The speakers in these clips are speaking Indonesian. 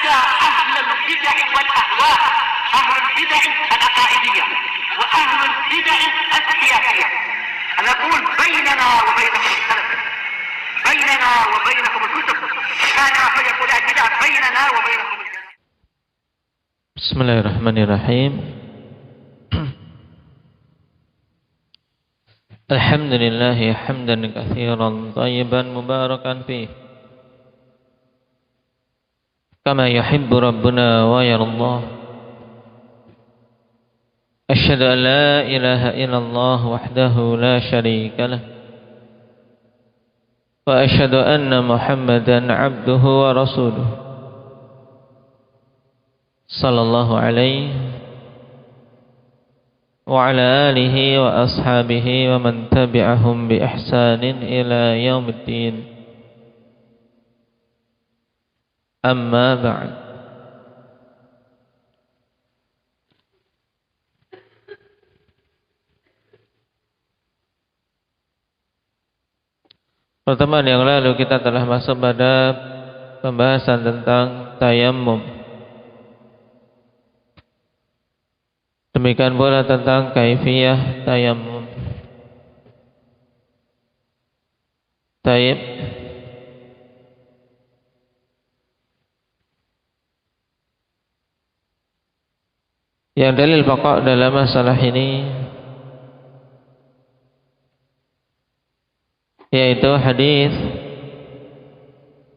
حتى أهل البدع والأهواء، أهل البدع العقائدية وأهل البدع السياسية. أنا أقول بيننا وبينكم السلف، بيننا وبينكم الكتب، كان فيقول البدع بيننا وبينكم السلف. بسم الله الرحمن الرحيم. الحمد لله حمدا كثيرا طيبا مباركا فيه كما يحب ربنا ويرضاه. أشهد أن لا إله إلا الله وحده لا شريك له، وأشهد أن محمدا عبده ورسوله صلى الله عليه وعلى آله وأصحابه ومن تبعهم بإحسان إلى يوم الدين. أما بعد. Pertemuan yang lalu kita telah masuk pada pembahasan tentang tayammum. Demikian pula tentang kaifiyah tayammum. Taib. Yang dalil pokok dalam masalah ini yaitu hadis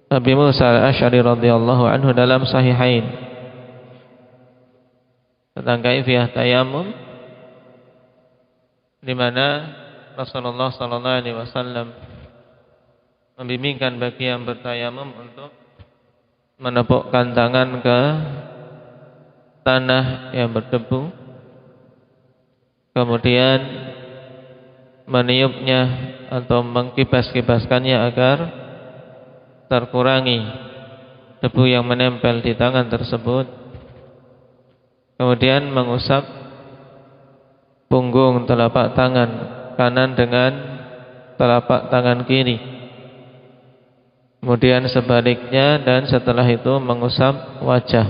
Abi Musa al-Asy'ari radhiyallahu anhu dalam Sahihain tentang kaifiyah tayammum, di mana Rasulullah sallallahu alaihi wasallam membimbingkan bagi yang bertayamum untuk menepukkan tangan ke tanah yang berdebu, kemudian meniupnya atau mengkibas-kibaskannya agar terkurangi debu yang menempel di tangan tersebut. Kemudian mengusap punggung telapak tangan kanan dengan telapak tangan kiri. Kemudian sebaliknya, dan setelah itu mengusap wajah.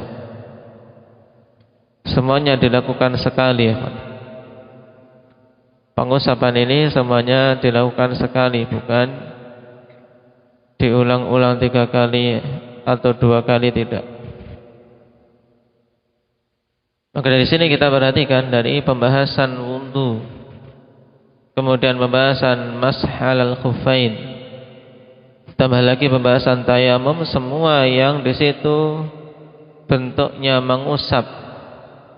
Semuanya dilakukan sekali. Pengusapan ini semuanya dilakukan sekali, bukan diulang-ulang 3 kali atau 2 kali, tidak. Maka dari sini kita perhatikan dari pembahasan wudu, kemudian pembahasan mashal al-khuffain, tambah lagi pembahasan tayamum, semua yang di situ bentuknya mengusap,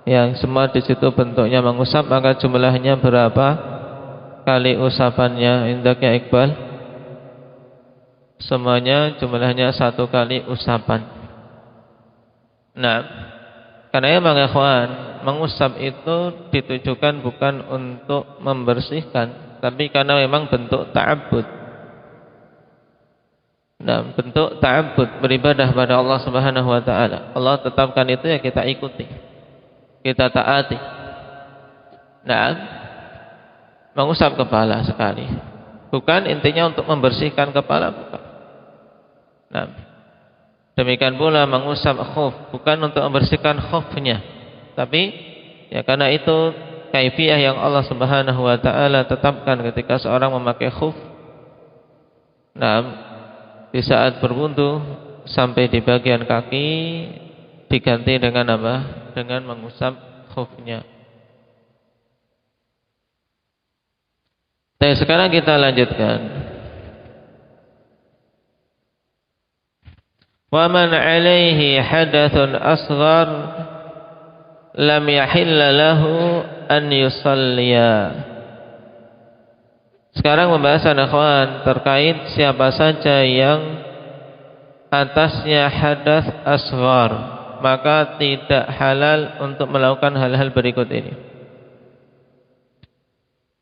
yang semua di situ bentuknya mengusap, maka jumlahnya berapa kali usapannya indaknya Iqbal? Semuanya jumlahnya 1 kali usapan. Nah, karena emang ikhwan, mengusap itu ditujukan bukan untuk membersihkan, tapi karena memang bentuk ta'abbud. Nah, bentuk ta'abbud, beribadah pada Allah Subhanahu wa taala. Allah tetapkan itu, ya kita ikuti, kita taati. Nah, mengusap kepala sekali, bukan intinya untuk membersihkan kepala, bukan. Nah, demikian pula mengusap khuf, bukan untuk membersihkan khufnya, tapi ya karena itu kaifiyah yang Allah Subhanahu wa taala tetapkan ketika seorang memakai khuf. Nah, di saat berwudu sampai di bagian kaki diganti dengan apa? Dengan mengusap khufnya. Dan sekarang kita lanjutkan. Wa man 'alaihi hadathun asghar lam yahilla lahu an yusalliya. Sekarang pembahasan akhwan terkait siapa saja yang atasnya hadas asghar, maka tidak halal untuk melakukan hal-hal berikut ini.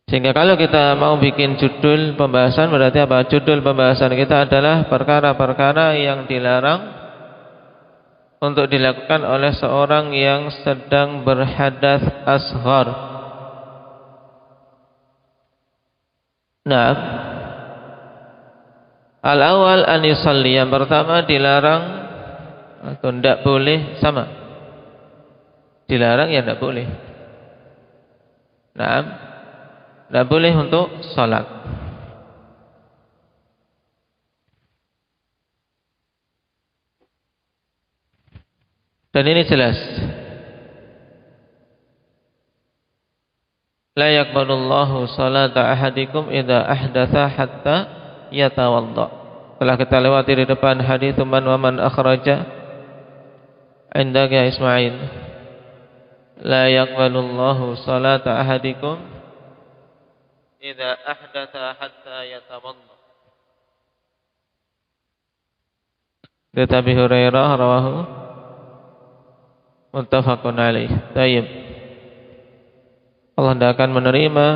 Sehingga kalau kita mau bikin judul pembahasan, berarti apa? Judul pembahasan kita adalah perkara-perkara yang dilarang untuk dilakukan oleh seorang yang sedang berhadas asghar. Nah, al-awwal an yusalli, yang pertama dilarang atau tidak boleh sama. Dilarang ya tidak boleh. Nah, tidak boleh untuk sholat. Dan ini jelas. La yaqbalullahu salata ahadikum idza ahdatsa hatta yatawadda. Telah kita lewati di depan hadis man wa man akhraja indaka Ismail. La yaqbalullahu salata ahadikum idza ahdatsa hatta yatawadda. Dari Hurairah rawahu muttafaqun alaih. Tayyib. Allah tidak akan menerima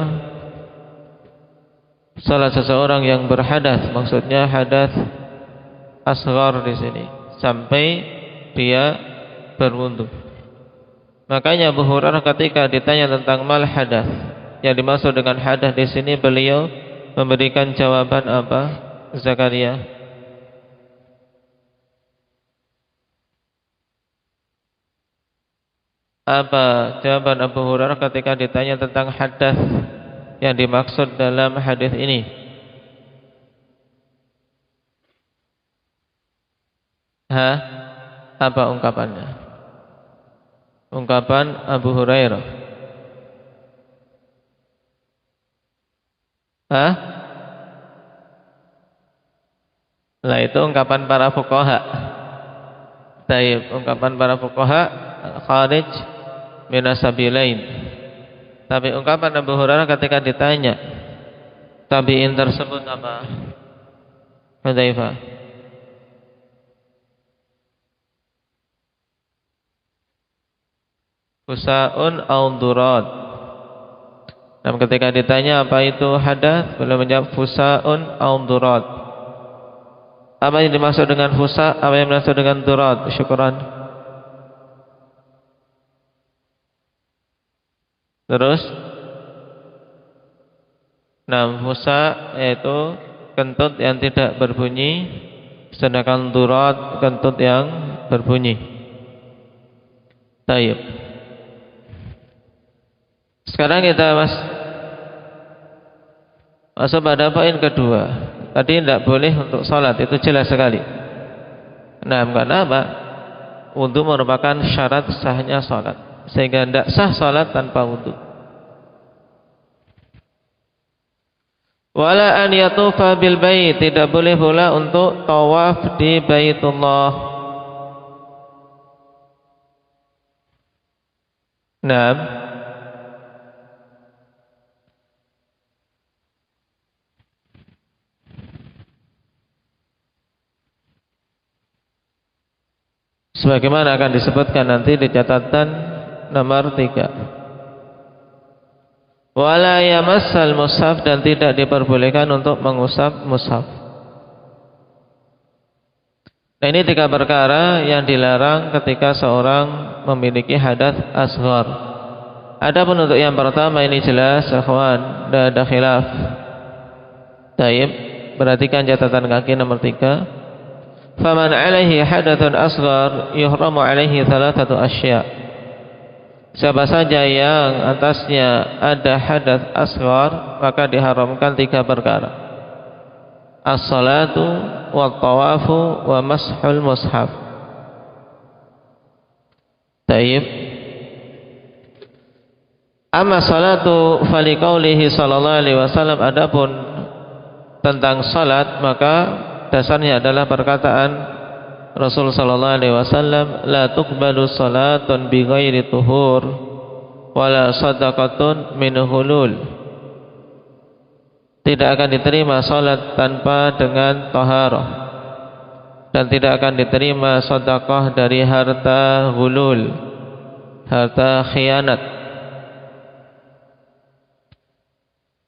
salat seseorang yang berhadas, maksudnya hadas asghar di sini, sampai dia berwudu. Makanya Abu Hurairah ketika ditanya tentang mal hadas, yang dimaksud dengan hadas di sini, beliau memberikan jawaban apa? Zakaria. Apa jawaban Abu Hurairah ketika ditanya tentang hadas yang dimaksud dalam hadis ini? Apa ungkapannya? Ungkapan Abu Hurairah. Lah itu ungkapan para fuqaha. Taib, ungkapan para fuqaha kharij minasabilain. Tapi ungkapan Abu Hurairah ketika ditanya tabi'in tersebut apa? Hudzaifah. Fusaun au durat. Dan ketika ditanya apa itu hadas, beliau menjawab fusaun au durat. Apa yang dimaksud dengan fusa? Apa yang dimaksud dengan durat? Syukran. Terus fusa yaitu kentut yang tidak berbunyi, sedangkan durat kentut yang berbunyi. Tayyib. Sekarang kita masuk pada poin kedua. Tadi tidak boleh untuk sholat, itu jelas sekali. Karena apa? Wudu merupakan syarat sahnya sholat, sehingga tidak sah sholat tanpa wudu. Wala an yatufa bil bait, tidak boleh pula untuk tawaf di Baitullah. Sebagaimana akan disebutkan nanti di catatan nomor 3. Wala yamassal mushaf, dan tidak diperbolehkan untuk mengusap mushaf. Nah, ini 3 perkara yang dilarang ketika seorang memiliki hadas asghar. Adapun untuk yang pertama ini jelas, ikhwan, tidak ada khilaf. Taib, perhatikan catatan kaki nomor 3. Faman alaihi hadatsun asghar yuhramu alaihi thalathatu asya'. Siapa saja yang atasnya ada hadas asghar, maka diharamkan 3 perkara. As-salatu wa tawafu wa mashul mushaf. Taib. Amma salatu faliqaulihi sallallahu alaihi wasallam, adapun tentang salat maka dasarnya adalah perkataan Rasul sallallahu alaihi wasallam, la tuqbalu salatun bi ghairi tuhur wala sadaqatun min hulul. Tidak akan diterima salat tanpa dengan taharah, dan tidak akan diterima sedekah dari harta hulul, harta khianat,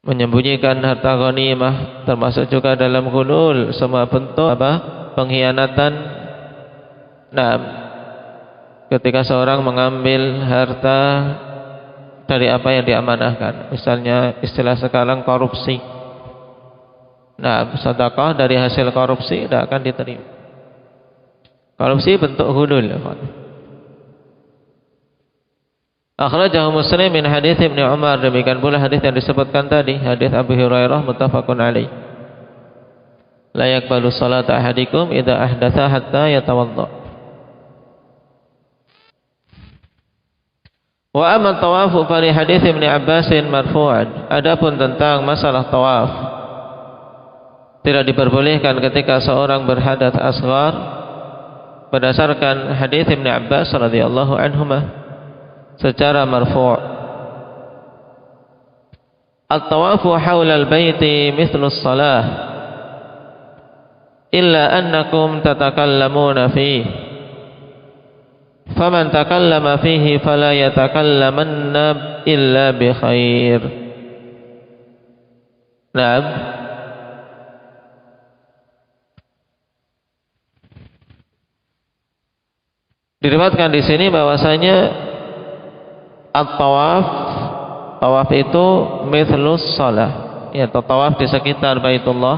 menyembunyikan harta ghanimah, termasuk juga dalam hulul, semua bentuk pengkhianatan. Ketika seorang mengambil harta dari apa yang diamanahkan, misalnya istilah sekarang korupsi. Sedekah dari hasil korupsi tidak akan diterima. Korupsi bentuk ghulul. Akhrajahu Muslim min hadits Ibnu Umar, demikian pula hadis yang disebutkan tadi, hadis Abu Hurairah muttafaqun alaih. La yaqbalu salata ahadikum idza ahdatsa hatta yatawadda. Wa amma tawafu fa li hadits Ibnu Abbas marfu'an. Adapun tentang masalah tawaf, tidak diperbolehkan ketika seorang berhadas asghar berdasarkan hadis Ibnu Abbas radhiyallahu anhuma secara marfu'. At-tawafu haula al-baiti mithlu as-salah illa annakum tatakallamuna fihi faman takallama fihi fala yatakallamanna illa bi khair. Naam. Diriwayatkan di sini bahwasanya at-tawaf, tawaf itu mithlus shalah, yaitu tawaf di sekitar Baitullah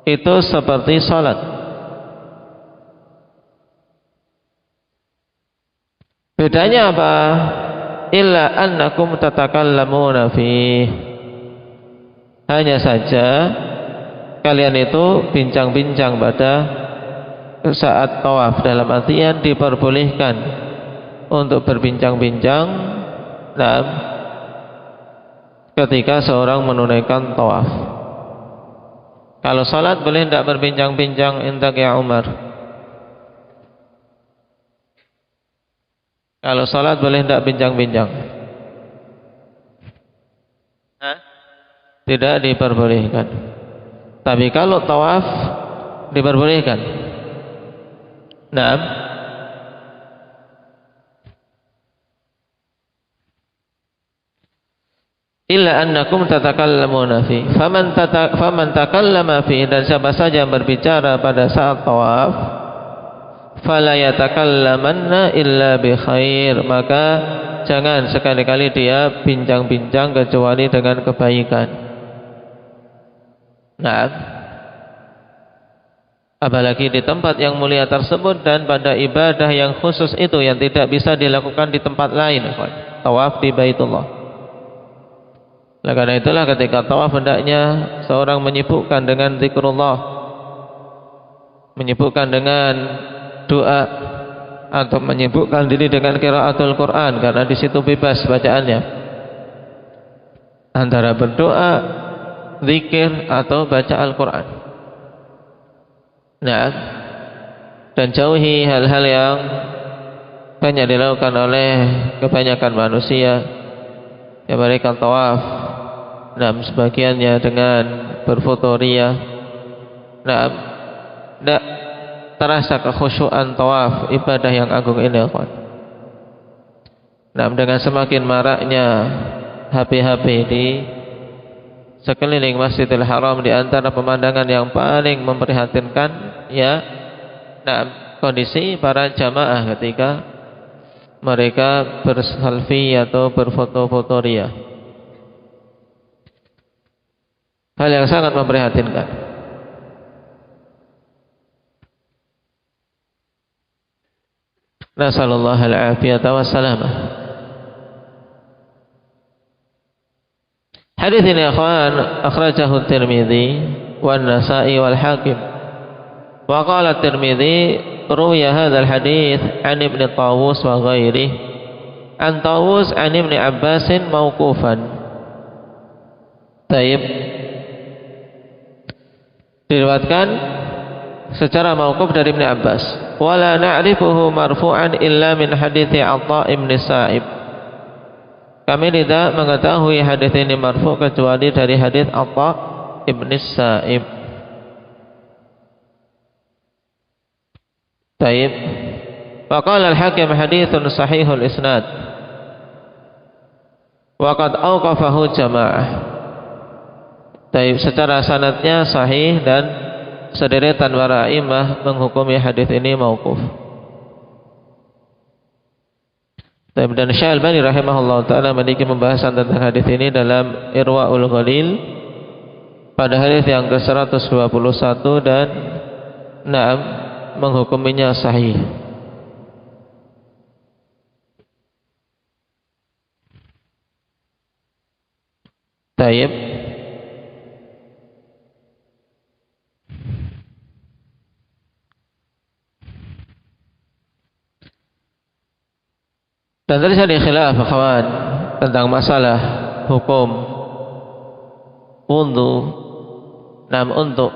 itu seperti salat. Bedanya apa? Illa annakum tatakallamuna fi. Hanya saja kalian itu bincang-bincang pada saat tawaf, dalam artian diperbolehkan untuk berbincang-bincang ketika seorang menunaikan tawaf. Kalau salat boleh tidak berbincang-bincang, intak ya Umar? Kalau salat boleh tidak bincang-bincang? Tidak diperbolehkan. Tapi kalau tawaf diperbolehkan. Naam. Illa annakum tatakallamuna fi. Faman takallama fi, dan siapa saja yang berbicara pada saat tawaf, fala yatakallamanna illa bi khair, maka jangan sekali-kali dia bincang-bincang kecuali dengan kebaikan. Nah, apalagi di tempat yang mulia tersebut dan pada ibadah yang khusus itu yang tidak bisa dilakukan di tempat lain, tawaf di Baitullah. Nah, karena itulah ketika tawaf hendaknya seorang menyibukkan dengan zikrullah, menyibukkan dengan doa, atau menyibukkan diri dengan qiraatul Quran, karena di situ bebas bacaannya antara berdoa, zikir atau baca Al-Quran. Nah, dan jauhi hal-hal yang banyak dilakukan oleh kebanyakan manusia, yang mereka tawaf sebagiannya dengan berfoto ria. Tidak terasa kekhusyuan tawaf, ibadah yang agung ini. Dengan semakin maraknya HP-HP di sekeliling Masjidil Haram, di antara pemandangan yang paling memprihatinkan kondisi para jamaah ketika mereka berselfie atau berfoto-foto ria. Hal yang sangat memprihatinkan. Nasallallahu al-afiyata wassalamah. Hadis ini akhwan akhrajahu at-Tirmidzi wan Nasa'i wal Hakim. Wa qala at-Tirmidzi ruwiya hadzal hadits an Ibnu Tawus wa ghairihi an Tawus an Ibnu Abbas mauqufan. Taib, diriwayatkan secara mauquf dari Ibnu Abbas. Wala na'rifuhu marfu'an illa min hadithi Atha ibn Sa'ib. Kami tidak mengetahui hadis ini marfu' kecuali dari hadis Atha ibn Sa'ib. Taib. Wa qala al-Hakim haditsun sahihul isnad. Wa qad awqafahu jamaah. Taib, secara sanadnya sahih dan sederetan para imam menghukumi hadis ini mauquf. Taib, dan Syekh Al-Albani rahimahullah ta'ala memiliki pembahasan tentang hadis ini dalam Irwaul Ghalil pada hadis yang ke-121 dan menghukuminya sahih. Taib. Dan terjadi khilaf akhwan tentang masalah hukum wudu untuk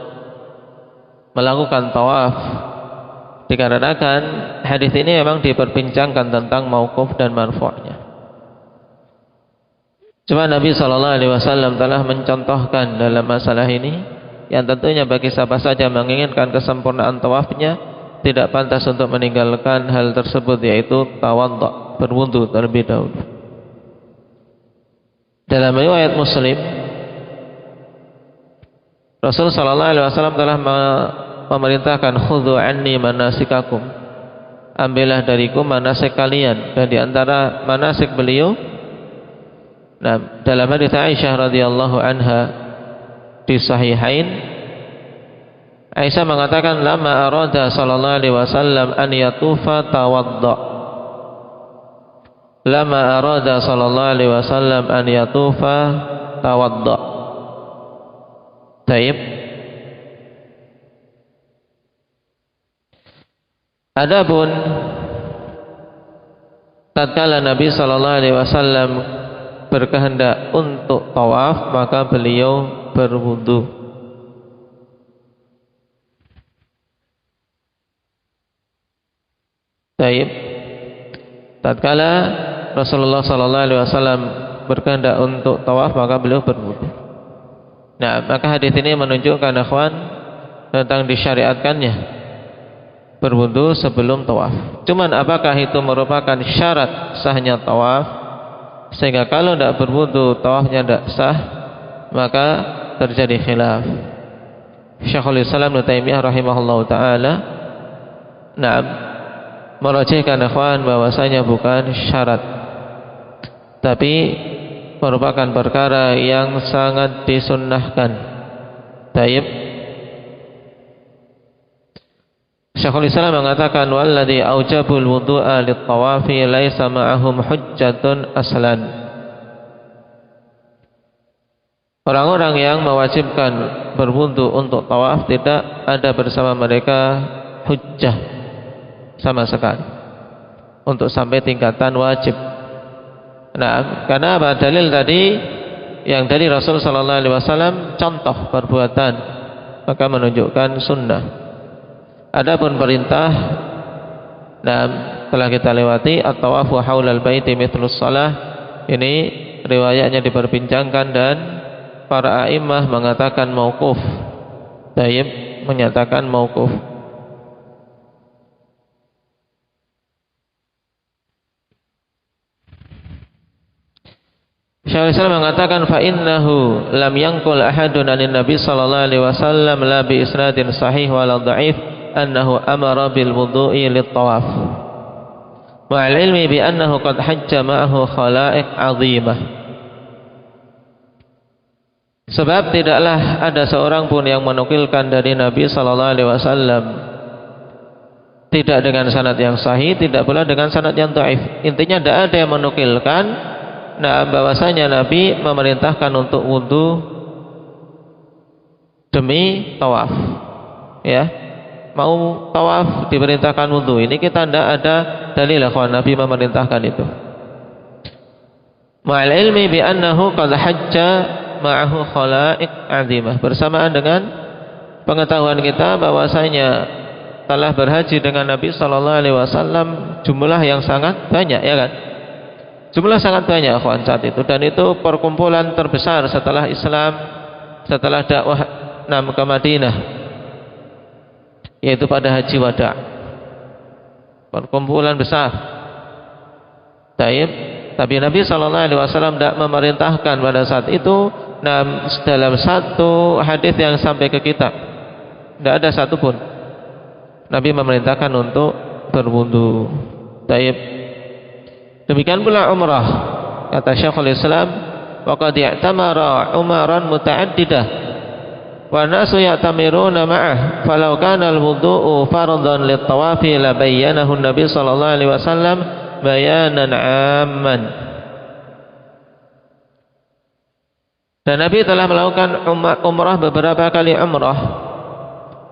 melakukan tawaf, dikarenakan hadis ini memang diperbincangkan tentang mauquf dan marfu'nya. Cuma Nabi SAW telah mencontohkan dalam masalah ini yang tentunya bagi siapa saja menginginkan kesempurnaan tawafnya tidak pantas untuk meninggalkan hal tersebut, yaitu tawaddu', berwudu terlebih dahulu. Dalam riwayat Muslim, Rasul SAW telah memerintahkan khudhu anni manasikakum, ambillah dariku manasik kalian. Dan di antara manasik beliau, dalam hadits Aisyah radhiyallahu anha di Sahihain, Aisyah mengatakan lama arada sallallahu alaihi wasallam an yatufa tawadda. Lama arada sallallahu alaihi wasallam an yatufa tawadda. Taib. Adapun tatkala Nabi sallallahu alaihi wasallam berkehendak untuk tawaf, maka beliau berwudu. Taib. Tatkala Rasulullah sallallahu alaihi wasallam berkehendak untuk tawaf, maka beliau berwudu. Nah, maka hadis ini menunjukkan akhwan tentang disyariatkannya berwudu sebelum tawaf. Cuman apakah itu merupakan syarat sahnya tawaf, sehingga kalau tidak berwudu tawafnya tidak sah? Maka terjadi khilaf. Syekhul Islam Ibnu Taimiyah rahimahullahu taala merajihkan akhwan bahwasanya bukan syarat, tapi merupakan perkara yang sangat disunnahkan. Taib. Syekhul Islam mengatakan walladzi aujabul wudu'a lit-tawafi laisa ma'ahum hujjatun aslan. Orang-orang yang mewajibkan berwudu untuk tawaf tidak ada bersama mereka hujjah sama sekali untuk sampai tingkatan wajib. Nah, karena apa? Dalil tadi yang dari Rasul sallallahu alaihi wasallam contoh perbuatan, maka menunjukkan sunnah. Adapun perintah telah kita lewati, at-tawafu haulal baiti mithlus shalah, ini riwayatnya diperbincangkan dan para a'immah mengatakan mauquf. Taib, menyatakan mauquf. Syekhul Islam mengatakan fa innahu lam yanqul ahadun anin nabi sallallahu alaihi wasallam la bi isnadin sahih wala dhaif annahu amara bil wudu'i lit tawaf ma'al ilmi bi annahu qad hajja ma'ahu khalaiq 'azimah. Sebab tidaklah ada seorang pun yang menukilkan dari Nabi sallallahu alaihi wasallam tidak dengan sanad yang sahih, tidak pula dengan sanad yang dhaif. Intinya tidak ada yang menukilkan bahwasanya Nabi memerintahkan untuk wudu demi tawaf. Ya, mau tawaf diperintahkan wudu. Ini kita tidak ada dalil kalau Nabi memerintahkan itu. Ma'al ilmi bi annahu qad hajja ma'ahu khalaiq 'azimah. Bersamaan dengan pengetahuan kita bahwasanya telah berhaji dengan Nabi sallallahu alaihi wasallam jumlah yang sangat banyak, ya kan? Jumlah sangat banyak akhwan saat itu, dan itu perkumpulan terbesar setelah Islam, setelah dakwah ke Madinah, yaitu pada haji wada. Perkumpulan besar. Tapi Nabi sallallahu alaihi wasallam tidak memerintahkan pada saat itu. Dalam satu hadis yang sampai ke kita tidak ada satupun Nabi memerintahkan untuk berwudu. Demikian pula umrah. Kata Syekhul Islam, wa qad i'tamara umaran muta'addidah. wa nasu ya'tamiruna ma'ah falau kana al-wudu'u fardhan lit-tawafi la bayyanahu an-nabi sallallahu alaihi wasallam bayanan 'amman. Dan Nabi telah melakukan umrah beberapa kali umrah,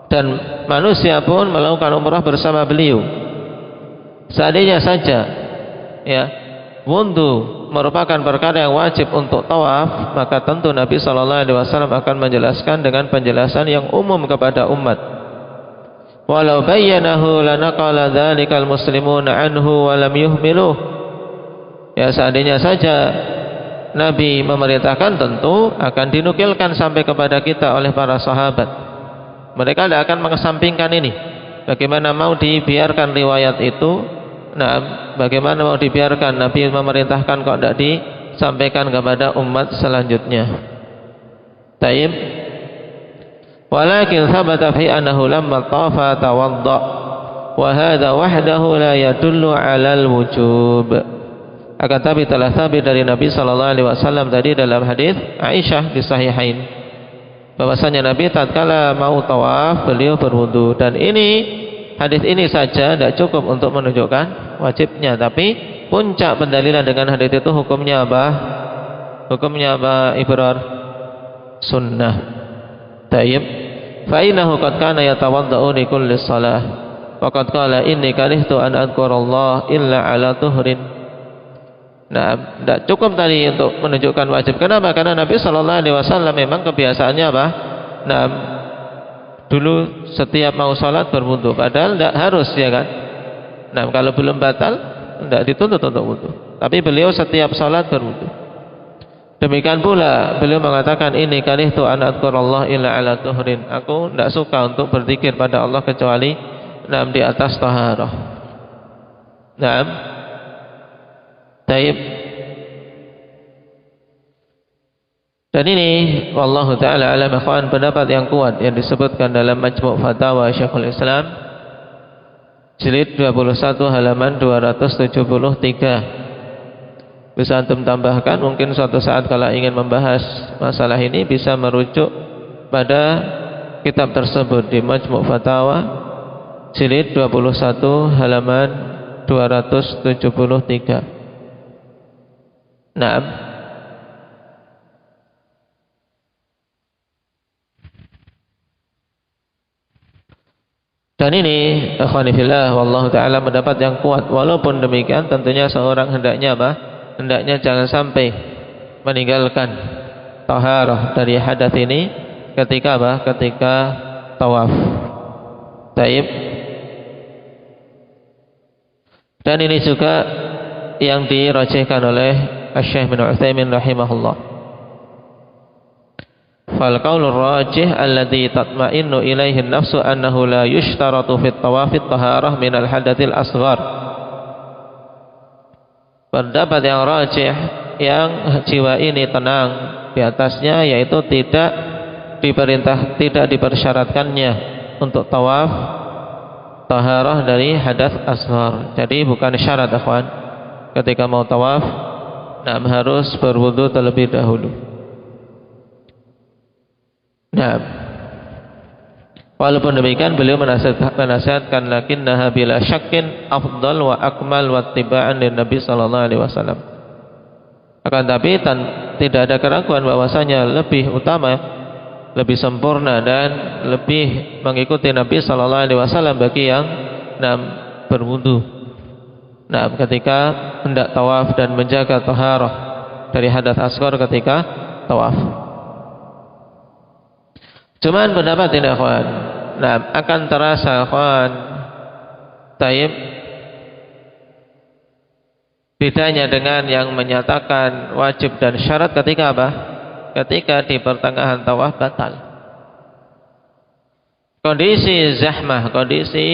dan manusia pun melakukan umrah bersama beliau. Seandainya saja ya wudu merupakan perkara yang wajib untuk tawaf, maka tentu Nabi sallallahu alaihi wasallam akan menjelaskan dengan penjelasan yang umum kepada umat. Walau bayyanahu lanaqala dzalikal muslimuna anhu wa lam yuhmiluh. Ya, seandainya saja Nabi memerintahkan, tentu akan dinukilkan sampai kepada kita oleh para sahabat. Mereka tidak akan mengesampingkan ini. Bagaimana mau dibiarkan riwayat itu? Nah, bagaimana mau dibiarkan Nabi memerintahkan kok tidak disampaikan kepada umat selanjutnya? Taib. Walakin thabata fi annahu lamma tafa tawadda wa hadha wahdahu la yadullu 'ala al-wujub. Akan tapi telah sabit dari Nabi sallallahu alaihi wasallam tadi dalam hadis Aisyah di Sahihain, bahwasanya Nabi tatkala mau tawaf beliau berwudu, dan ini hadis ini saja tidak cukup untuk menunjukkan wajibnya, tapi puncak pendalilan dengan hadis itu hukumnya apa? Hukumnya apa, Ibrar? Sunnah. Tayyib. Fa innahu qad kana yatawaddau li kulli shalah. Wa qad qala inni karihtu an adhkurallah illa ala tuhrin. Nah, tidak cukup tadi untuk menunjukkan wajib. Kenapa? Karena Nabi sallallahu alaihi wasallam memang kebiasaannya apa? Nah, dulu setiap mau salat berwudu, padahal tidak harus, ya kan? Nah, kalau belum batal tidak dituntut untuk wudu, tapi beliau setiap salat berwudu. Demikian pula beliau mengatakan, ini karihtu an adhkurallah illa ala tuhrin. Aku tidak suka untuk berzikir pada Allah kecuali di atas taharah. Naam. Taib. Dan ini wallahu taala alam ikhwan, pendapat yang kuat yang disebutkan dalam Majmu' Fatawa Syekhul Islam jilid 21 halaman 273. Bisa antum tambahkan, mungkin suatu saat kalau ingin membahas masalah ini bisa merujuk pada kitab tersebut di Majmu' Fatawa jilid 21 halaman 273. Naam. Dan ini ikhwani fillah wallahu taala mendapat yang kuat. Walaupun demikian tentunya seorang hendaknya apa? Hendaknya jangan sampai meninggalkan taharah dari hadas ini ketika apa? Ketika tawaf. Taib. Dan ini juga yang dirajihkan oleh Asy-Syaikh bin Utsaimin rahimahullah. Fal qaulur rajih alladhi tatma'innu ilaihi an-nafsu annahu la yushtaratu fit tawaf at-taharah min al-hadatsil asghar. Pendapat yang rajih, yang jiwa ini tenang di atasnya, yaitu tidak dipersyaratkannya untuk tawaf taharah dari hadas asghar. Jadi bukan syarat, ikhwan, ketika mau tawaf harus berwudu terlebih dahulu. Nah, walaupun demikian beliau menasihatkan lakinnaha bila syakkin afdal wa akmal wa tiba'an lin Nabi sallallahu alaihi wasallam. Akan tapi tidak ada keraguan bahwasanya lebih utama, lebih sempurna dan lebih mengikuti Nabi sallallahu alaihi wasallam bagi yang berwudu. Nah, ketika hendak tawaf dan menjaga taharah dari hadas asghar ketika tawaf. Cuman pendapat ini, ikhwan, akan terasa, ikhwan, taib, bedanya dengan yang menyatakan wajib dan syarat ketika apa? Ketika di pertengahan tawaf batal. Kondisi zahmah, kondisi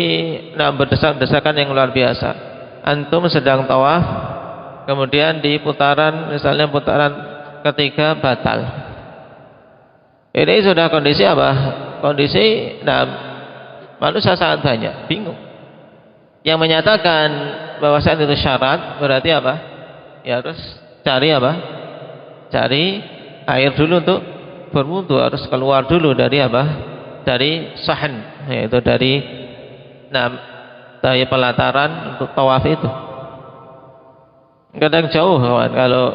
berdesak-desakan yang luar biasa. Antum sedang tawaf, kemudian di putaran, misalnya putaran ketiga batal. Ini sudah kondisi apa? Kondisi manusia sangat banyak, bingung. Yang menyatakan bahwasanya itu syarat berarti apa? Ya harus cari apa? Cari air dulu untuk berwudu harus keluar dulu dari apa? Dari sahn, yaitu dari dari pelataran untuk tawaf itu. Kadang jauh kawan, kalau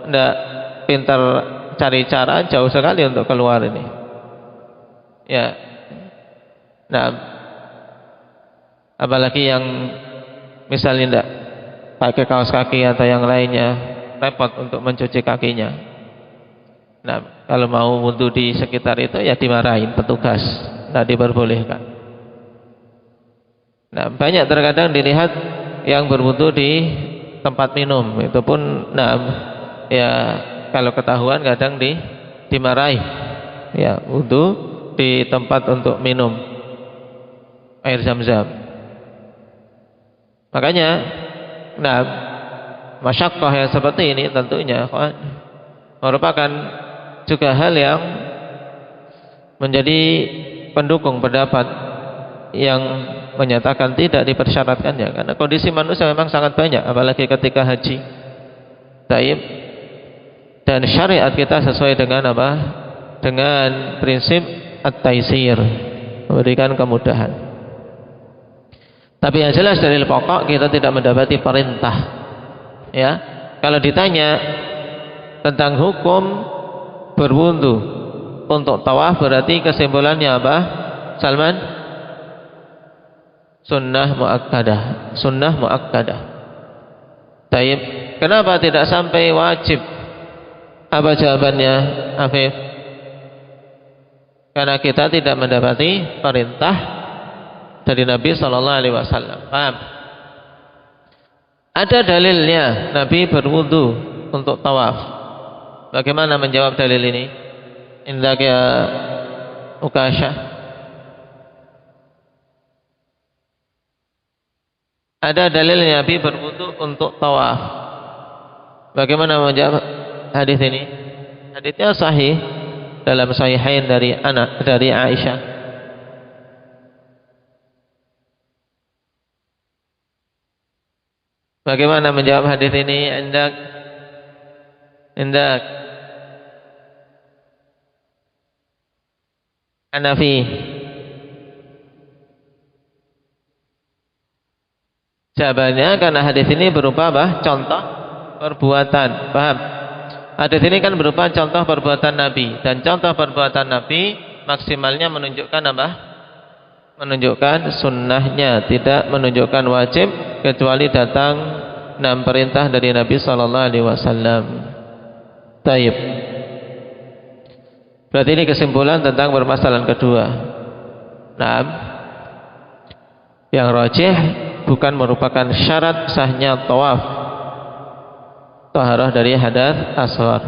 tidak pintar cari cara, jauh sekali untuk keluar ini. Ya, apalagi yang misalnya tidak pakai kaos kaki atau yang lainnya, repot untuk mencuci kakinya. Kalau mau wudu di sekitar itu ya dimarahin petugas, tidak diperbolehkan. Banyak terkadang dilihat yang berwudu di tempat minum, itu pun ya kalau ketahuan kadang dimarahi. Ya, wudu di tempat untuk minum air zam-zam. Makanya masyaqqah yang seperti ini tentunya merupakan juga hal yang menjadi pendukung pendapat yang menyatakan tidak dipersyaratkannya, karena kondisi manusia memang sangat banyak, apalagi ketika haji. Taib. Dan syariat kita sesuai dengan apa? Dengan prinsip at-taisir, memberikan kemudahan. Tapi yang jelas dari pokok kita tidak mendapati perintah. Ya, kalau ditanya tentang hukum berwudu untuk tawaf, berarti kesimpulannya apa, Salman? Sunnah muakkadah. Sunnah muakkadah. Taib. Kenapa tidak sampai wajib? Apa jawabannya, Afif? Karena kita tidak mendapati perintah dari Nabi sallallahu alaihi wasallam. Paham? Ada dalilnya Nabi berwudu untuk tawaf. Bagaimana menjawab dalil ini? Indak ya Ukasha. Ada dalilnya Nabi berwudu untuk tawaf. Bagaimana menjawab hadis ini? Hadisnya sahih dalam sahihain dari Aisyah. Bagaimana menjawab hadis ini? Indak Hanafi. Jawabannya karena hadis ini berupa apa? Contoh perbuatan. Paham? Hadis ini kan berupa contoh perbuatan Nabi, dan contoh perbuatan Nabi maksimalnya menunjukkan apa? Menunjukkan sunnahnya, tidak menunjukkan wajib, kecuali datang 6 perintah dari Nabi sallallahu alaihi wasallam. Taib. Berarti ini kesimpulan tentang permasalahan kedua. Yang rajih bukan merupakan syarat sahnya tawaf, taharah dari hadatsah asghar.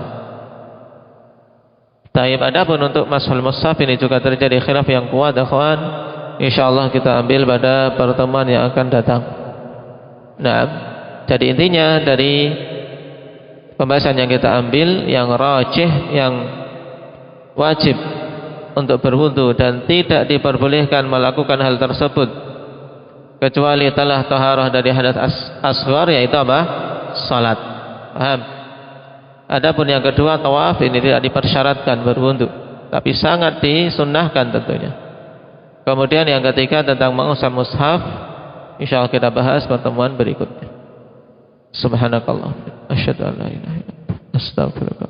Taib. Adapun untuk mashul mushaf ini juga terjadi khilaf yang kuat, akhwan. Insyaallah kita ambil pada pertemuan yang akan datang. Jadi intinya dari pembahasan yang kita ambil, yang rajih, yang wajib untuk berwudu dan tidak diperbolehkan melakukan hal tersebut kecuali telah taharah dari hadatsah asghar, yaitu apa? Salat. Paham? Adapun yang kedua, tawaf, ini tidak dipersyaratkan berwudu, tapi sangat disunnahkan tentunya. Kemudian yang ketiga tentang mengusap mushaf, insyaallah kita bahas pertemuan berikutnya. Subhanakallah, asyhadu an la ilaha illa anta, astaghfiruka.